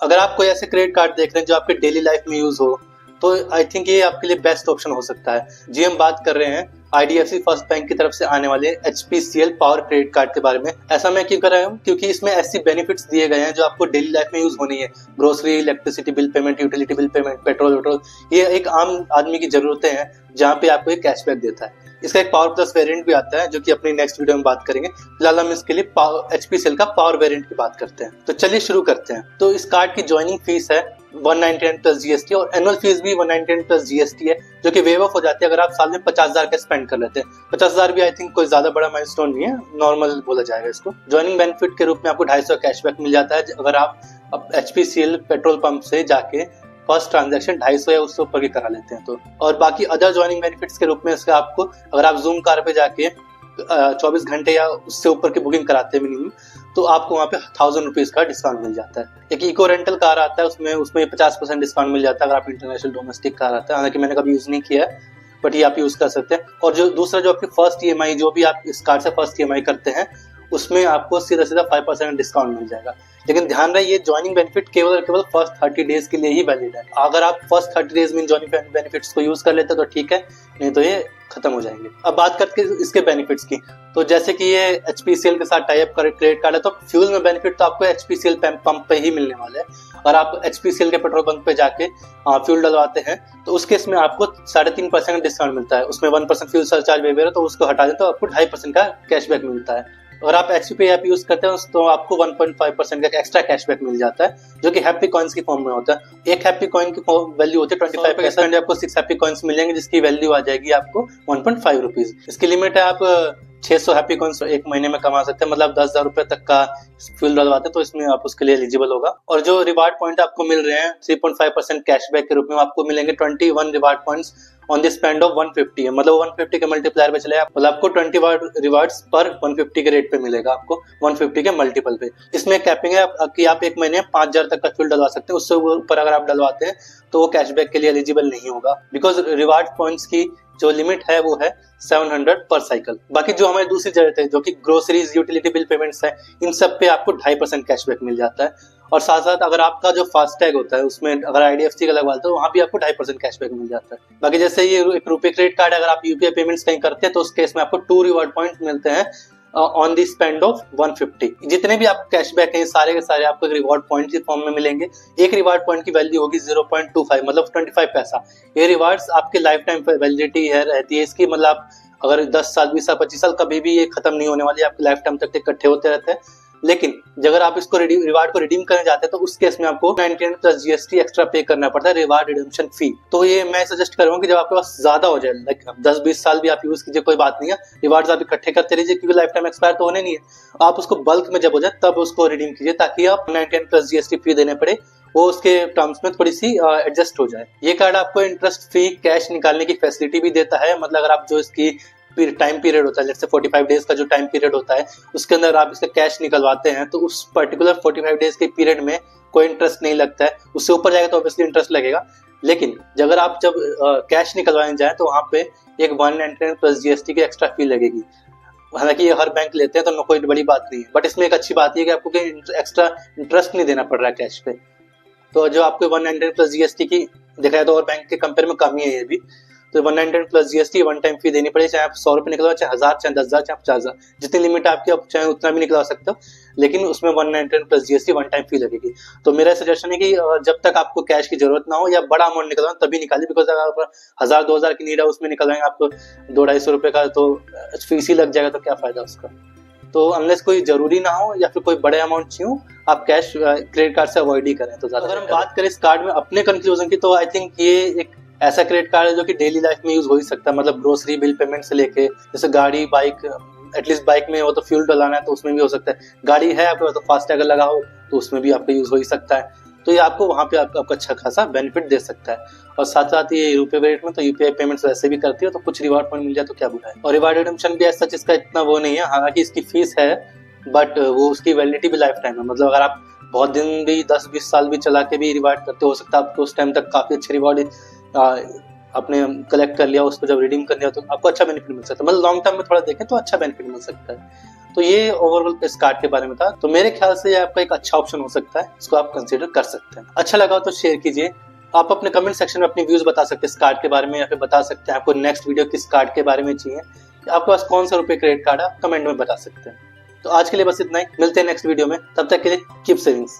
अगर आप कोई ऐसे क्रेडिट कार्ड देख रहे हैं जो आपके डेली लाइफ में यूज हो, तो आई थिंक ये आपके लिए बेस्ट ऑप्शन हो सकता है। जी हम बात कर रहे हैं आईडीएफसी फर्स्ट बैंक की तरफ से आने वाले एचपीसीएल पावर क्रेडिट कार्ड के बारे में। ऐसा मैं क्यों कर रहा हूँ, क्योंकि इसमें ऐसी बेनिफिट्स दिए गए हैं जो आपको डेली लाइफ में यूज होनी है। Grocery, electricity bill payment, utility bill payment, petrol, ये एक आम आदमी की जरूरतें हैं जहाँ पे आपको एक कैशबैक देता है। इसका एक पावर प्लस वेरिएंट भी आता है जो कि अपनी नेक्स्ट वीडियो में बात करेंगे। फिलहाल हम इसके लिए एचपीसीएल का पावर वेरिएंट की बात करते हैं। तो चलिए शुरू करते हैं। तो इस कार्ड की ज्वाइनिंग फीस है 199 प्लस जीएसटी और एनुअल फीस भी 199 प्लस जीएसटी है, जो कि वेव ऑफ हो जाती है अगर आप साल में 50,000 का स्पेंड कर लेते हैं। 50,000 भी आई थिंक कोई ज्यादा बड़ा माइलस्टोन नहीं है, नॉर्मल बोला जाएगा इसको। ज्वाइनिंग बेनिफिट के रूप में आपको 250 कैशबैक मिल जाता है अगर आप एचपीसीएल पेट्रोल पंप से जाके फर्स्ट ट्रांजैक्शन 250 या उससे ऊपर की करा लेते हैं तो। और बाकी अदर ज्वाइनिंग बेनिफिट्स के रूप में इसका आपको, अगर आप जूम कार पे जाके 24 घंटे या उससे ऊपर की बुकिंग कराते हैं मिनिमम, तो आपको वहाँ पे 1000 रुपीज का डिस्काउंट मिल जाता है। एक इको रेंटल कार आता है, उसमें 50% डिस्काउंट मिल जाता है अगर आप इंटरनेशनल डोमेस्टिक कार आता है। हालांकि मैंने कभी यूज नहीं किया है, बट ये आप यूज कर सकते हैं। और जो दूसरा जो आपकी फर्स्ट ईएमआई, जो भी आप इस कार्ड से फर्स्ट ईएमआई करते हैं, उसमें आपको सीधा 5% डिस्काउंट मिल जाएगा। लेकिन ध्यान रहे ये ज्वाइनिंग बेनिफिट केवल फर्स्ट 30 डेज के लिए ही वैलिड है। अगर आप फर्स्ट 30 डेज में ज्वाइनिंग बेनिफिट्स को यूज कर लेते हैं तो ठीक है, नहीं तो ये खत्म हो जाएंगे। अब बात करते हैं इसके बेनिफिट्स की। तो जैसे कि ये एचपीसीएल के साथ टाई अप क्रेडिट कार्ड है, तो फ्यूल में बेनिफिट तो आपको एचपीसीएल पंप पे ही मिलने वाले हैं। और आप एचपीसीएल के पेट्रोल पंप पे जाके फ्यूल डलवाते हैं तो उस केस में आपको 3.5% डिस्काउंट मिलता है। उसमें 1% फ्यूल सरचार्ज वेवर है, तो उसको हटा दें तो आपको 2.5% का कैशबैक मिलता है। अगर आप एचपी ऐप यूज करते हैं तो आपको 1.5% का एक्स्ट्रा कैशबैक मिल जाता है, जो कि हैप्पी कॉइन्स की फॉर्म में होता है। एक हैप्पी कॉइन की वैल्यू होती है 25%, आपको 6 हैप्पी कॉइन्स मिलेंगे जिसकी वैल्यू आ जाएगी आपको 1.5 रुपीज। इसकी लिमिट है आप 600 हैप्पी कॉइन्स एक महीने में कमा सकते हैं, मतलब 10,000 रुपए तक का फ्यूल डलवाते हैं तो इसमें आप उसके लिए एलिजिबल होगा। और जो रिवार्ड पॉइंट आपको मिल रहे हैं 3.5% कैशबैक के रूप में, आपको मिलेंगे 21 reward points on the spend of 150 है, मतलब 150 के मल्टीप्लायर पे चले, मतलब आपको 20 रिवार्ड्स पर 150 के रेट पे मिलेगा आपको 150 के मल्टीपल पे। इसमें कैपिंग है कि आप एक महीने 5,000 तक का फ्यूल डलवा सकते हैं, उससे ऊपर अगर आप डलवाते हैं तो वो कैशबैक के लिए एलिजिबल नहीं होगा, बिकॉज रिवार्ड पॉइंट्स की जो लिमिट है वो है 700 पर साइकिल। बाकी जो हमारी दूसरी जरूरत है, जो कि ग्रोसरीज, यूटिलिटी बिल पेमेंट्स है, इन सब पे आपको 2.5% कैशबैक मिल जाता है। और साथ साथ अगर आपका जो फास्टैग होता है उसमें अगर आईडीएफसी का लगवाते हो, वहां भी आपको 2.5% कैशबैक मिल जाता है। बाकी जैसे ये एक रुपए क्रेडिट कार्ड, अगर आप यूपीआई पेमेंट्स कहीं करते हैं तो उस केस में आपको 2 रिवार्ड पॉइंट मिलते हैं ऑन दी स्पेंड ऑफ 150। जितने भी आप कैशबैक हैं सारे के सारे आपको रिवार्ड पॉइंट के फॉर्म में मिलेंगे। एक रिवार्ड पॉइंट की वैल्यू होगी 0.25, मतलब 25 पैसा। ये रिवार्ड्स आपके लाइफ टाइम वैलिडिटी है रहती है इसकी, मतलब आप अगर 10 साल, 20 साल, 25 साल कभी भी ये खत्म नहीं होने वाली, आपकी लाइफ टाइम तक इकट्ठे होते रहते हैं। लेकिन अगर आप इसको रिवार्ड को रिडीम करने जाते हैं तो उस केस में आपको 99 प्लस जीएसटी एक्स्ट्रा पे करना पड़ता है, रिवार्ड रिडेम्पशन फी। तो ये मैं सजेस्ट करूंगा कि जब आपके पास ज्यादा हो जाए, लाइक 10-20 साल भी आप यूज कीजिए, कोई बात नहीं है, रिवार्ड्स आप इकट्ठे करते रहिए क्योंकि लाइफ टाइम एक्सपायर तो होने नहीं है। आप उसको बल्क में जब हो जाए तब उसको रिडीम कीजिए, ताकि आप 99 प्लस जीएसटी फी देने पड़े, वो उसके टर्म्स में थोड़ी सी एडजस्ट हो जाए। ये कार्ड आपको इंटरेस्ट फ्री कैश निकालने की फैसिलिटी भी देता है, मतलब अगर आप जो इसकी टाइम पीरियड होता है, जैसे 45 डेज का जो टाइम पीरियड होता है, उसके अंदर आप इसका कैश निकलवाते हैं तो उस पर्टिकुलर 45 डेज के पीरियड में कोई इंटरेस्ट नहीं लगता है। उससे ऊपर जाएगा तो ऑब्वियसली इंटरेस्ट लगेगा। लेकिन अगर आप जब कैश निकलवाने जाए तो वहां पे एक 199 प्लस जीएसटी की एक्स्ट्रा फी लगेगी। हालांकि ये हर बैंक लेते हैं तो कोई बड़ी बात नहीं है, बट इसमें एक अच्छी बात है कि आपको एक्स्ट्रा इंटरेस्ट नहीं देना पड़ रहा है कैश पे। तो जो आपको 199 प्लस जीएसटी की देखा है तो और बैंक के कंपेयर में कम ही है ये भी। तो 199 plus GST one time fee देनी पड़ेगी, चाहे आप 100 रुपए निकलवा, चाहे 1000, चाहे 10,000, चाहे 50,000, जितनी लिमिट आपकी आप चाहे उतना भी निकलवा सकते हो, लेकिन उसमें 199 plus GST one time fee लगेगी। तो मेरा सजेशन है कि जब तक आपको कैश की जरूरत ना हो या बड़ा अमाउंट निकलवाना तभी निकालिए, बिकॉज अगर आप 1000-2000 की नीड है उसमें निकलवाएंगे आपको 200-250 रुपए का, तो फीस ही लग जाएगा, तो क्या फायदा उसका। तो अनलेस कोई जरूरी ना हो या फिर कोई बड़े अमाउंट चाहिए हो, आप कैश क्रेडिट कार्ड से अवॉइड ही करें तो ज्यादा। अगर हम बात करें इस कार्ड में अपने कंक्लूजन की, तो आई थिंक ये एक ऐसा क्रेडिट कार्ड है जो कि डेली लाइफ में यूज हो ही सकता है, मतलब ग्रोसरी बिल पेमेंट से लेके, जैसे गाड़ी, बाइक, एटलीस्ट बाइक में हो तो फ्यूल डलाना है तो उसमें भी हो सकता है, गाड़ी है आपके पास तो फास्टैग लगा हो तो उसमें भी आपका यूज हो ही सकता है। तो ये आपको वहां पे आपको अच्छा खासा बेनिफिट दे सकता है। और साथ साथ ये यूपीआई रेट में तो यूपीआई पेमेंट्स वैसे भी करती है, तो कुछ रिवार्ड पॉइंट मिल जाए तो क्या बुरा है। और रिवार्ड रिडेम्पशन भी सच इसका इतना वो नहीं है, हालांकि इसकी फीस है बट वो उसकी वैलिडिटी भी लाइफ टाइम है, मतलब अगर आप बहुत दिन भी 10-20 साल भी चला के भी रिवार्ड करते हो सकता है आपको उस टाइम तक काफी अच्छे रिवार्ड आपने कलेक्ट कर लिया, उसको जब रिडीम कर लिया तो आपको अच्छा बेनिफिट मिल सकता है, मतलब लॉन्ग टर्म में थोड़ा देखें तो अच्छा बेनिफिट मिल सकता है। तो ये ओवरऑल इस कार्ड के बारे में था। तो मेरे ख्याल से ये आपका एक अच्छा ऑप्शन हो सकता है, इसको आप कंसिडर कर सकते हैं। अच्छा लगा तो शेयर कीजिए। आप अपने कमेंट सेक्शन में अपनी व्यूज बता सकते हैं इस कार्ड के बारे में, या फिर बता सकते हैं आपको नेक्स्ट वीडियो किस कार्ड के बारे में चाहिए, आपके पास कौन सा रुपए क्रेडिट कार्ड है, आप कमेंट में बता सकते हैं। तो आज के लिए बस इतना ही, मिलते हैं नेक्स्ट वीडियो में, तब तक के लिए कीप सेविंग्स।